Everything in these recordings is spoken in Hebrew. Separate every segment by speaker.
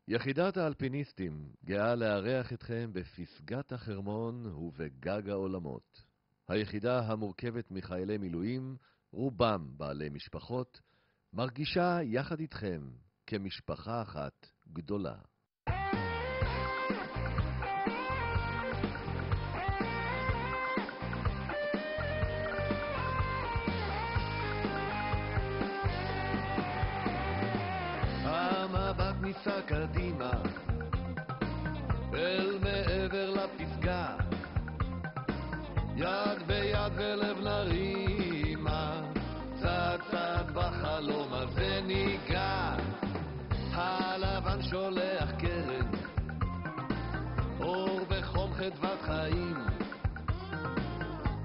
Speaker 1: יחידת האלפיניסטים גאה לארח אתכם בפסגת החרמון ובגג העולמות. היחידה המורכבת מחיילי מילואים, רובם בעלי משפחות, מרגישה יחד איתכם כמשפחה אחת גדולה. המבט ניסה קדימה אל מעבר לפסגה, יד ביד ולב נרימה, צד צד בחלום הזה ניגע. הלבן שולח קרן, אור בחום חדוות חיים,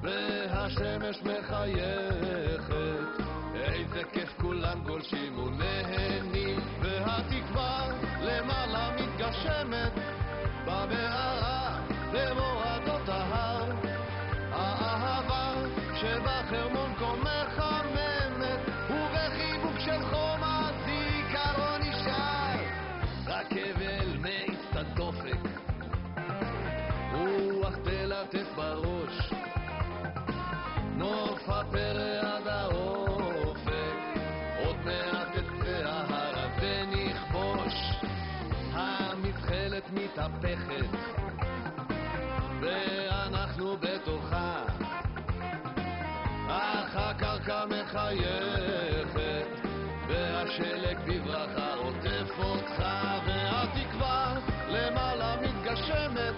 Speaker 1: והשמש מחייכת, איזה כיף כולם גולשים ונהנים, והתקווה למעלה מתגשמת במערה במורדות ההר. האהבה שבחרמון כה מחממת, ובחיבוק של חום הזיכרון נשאר. רק אבל מאיצת דופק, רוח תלטף בראש, נוף הפרא עד האופק, עוד מעט את קצה ההר הזה נכבוש. המזחלת מתהפכת ואנחנו בתוכה, אך הקרקע מחייכת והשלג בברכה עוטף אותך, והתקווה למעלה מתגשמת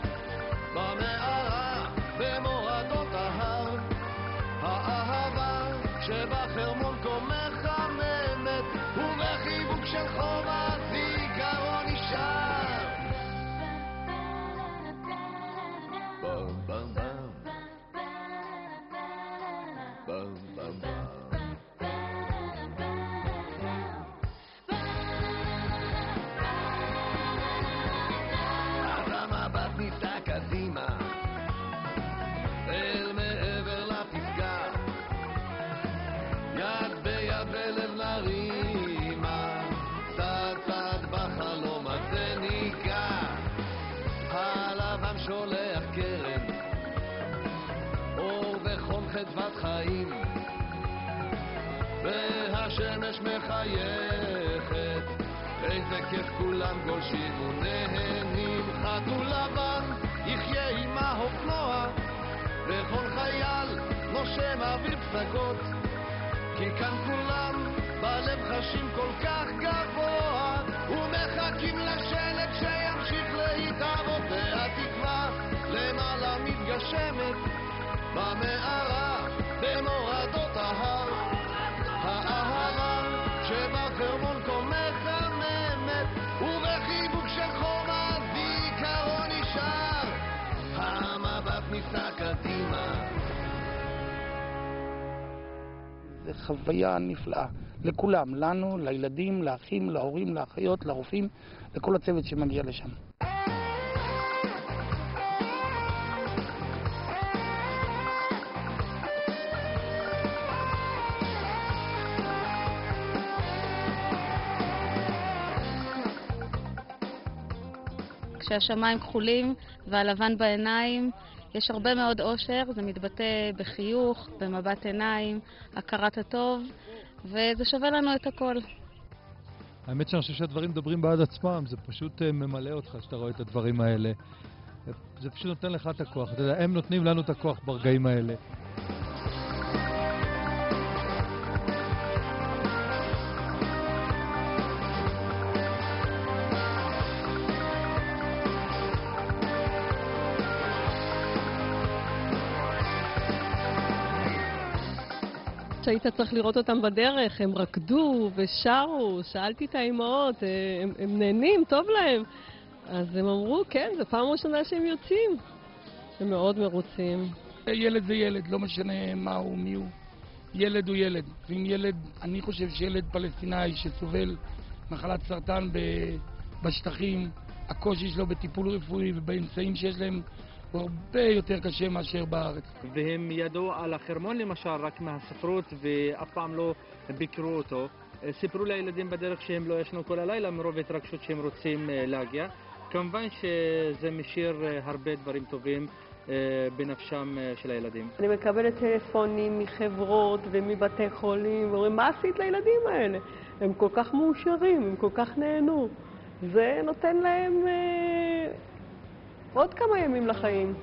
Speaker 1: במערה במורדות ההר. האהבה שבחרמון כה מחממת, ובחיבוק של חום הזיכרון נשאר. בם בם בם בם בם בם. אז המבט ניסה קדימה אל מעבר לפסגה, יד ביד ולב נרימה, צד צד בחלום הזה ניגע. הלבן שולח קרן, אור בחום חדוות חיים, והשמש מחייכת, איזה כיף כולם גולשים ונהנים. חתול לבן יחיה עם האופנוע, וכל חייל נושם אוויר פסגות, כי כאן כולם בלב חשים כל כך גבוה, ומחכים לשלג שימשיך להתאבות. והתקווה למעלה מתגשמת במערה במורדות ההר. האהבה שבחרמון כה מחממת, ובחיבוק של חום הזיכרון נשאר. המבט ניסה קדימה.
Speaker 2: זה חוויה נפלאה לכולם, לנו, לילדים, לאחים, להורים, לאחיות, לרופאים, לכל הצוות שמגיע לשם.
Speaker 3: כשהשמיים כחולים והלבן בעיניים, יש הרבה מאוד אושר, זה מתבטא בחיוך, במבט עיניים, הכרת הטוב, וזה שווה לנו את הכל.
Speaker 4: האמת שאני חושב שהדברים מדברים בעד עצמם, זה פשוט ממלא אותך שאתה רואה את הדברים האלה. זה פשוט נותן לך את הכוח, אתה יודע, הם נותנים לנו את הכוח ברגעים האלה.
Speaker 5: שהיית צריך לראות אותם בדרך, הם רקדו ושרו, שאלתי את האימהות, הם נהנים, טוב להם. אז הם אמרו, כן, זו פעם ראשונה שהם יוצאים. הם מאוד מרוצים.
Speaker 2: ילד זה ילד, לא משנה מה הוא, מי הוא. ילד הוא ילד. ואם ילד, אני חושב שילד פלסטיני שסובל מחלת סרטן בשטחים, הקושי שלו בטיפול רפואי ובאמצעים שיש להם הוא הרבה יותר קשה מאשר בארץ.
Speaker 6: והם ידעו על החרמון למשל רק מהספרות ואף פעם לא ביקרו אותו. סיפרו לילדים בדרך שהם לא ישנו כל הלילה מרוב התרגשות שהם רוצים להגיע. כמובן שזה משאיר הרבה דברים טובים בנפשם של הילדים.
Speaker 5: אני מקבלת טלפונים מחברות ומבתי חולים, ואומרים, מה עשית לילדים האלה? הם כל כך מאושרים, הם כל כך נהנו. זה נותן להם עוד כמה ימים לחיים.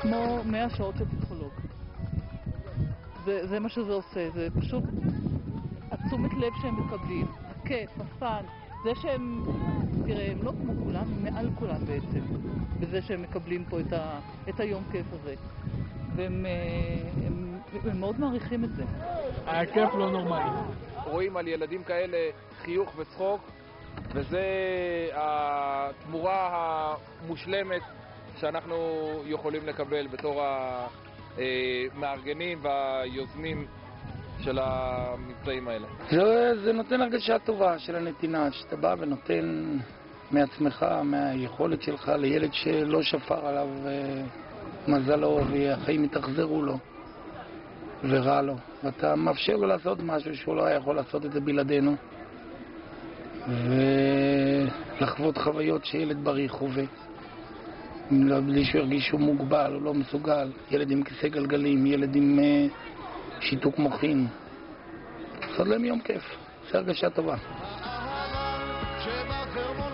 Speaker 7: כמו 100 שעות של פסיכולוג. זה מה שזה עושה, זה פשוט התשומת לב שהם מקבלים, הכיף, הפן, זה שהם, תראה, הם לא כמו כולם, הם מעל כולם בעצם, בזה שהם מקבלים פה את היום כיף הזה. והם מאוד מעריכים את זה.
Speaker 2: הכיף לא נורמלי.
Speaker 8: רואים על ילדים כאלה חיוך וצחוק, וזה התמורה המושלמת שאנחנו יכולים לקבל בתור המארגנים והיוזמים של המבצעים האלה.
Speaker 2: זה נותן הרגשה טובה של הנתינה, שאתה בא ונותן מעצמך, מהיכולת שלך לילד שלא שפר עליו מזלו והחיים התאכזרו לו ורע לו, ואתה מאפשר לו לעשות משהו שהוא לא היה יכול לעשות את זה בלעדינו, ולחוות חוויות שילד בריא חווה בלי שהוא ירגיש שהוא מוגבל או לא מסוגל. ילד עם כיסא גלגלים, ילד עם שיתוק מוחין, לעשות להם יום כיף, זה הרגשה טובה.
Speaker 1: שבחרמון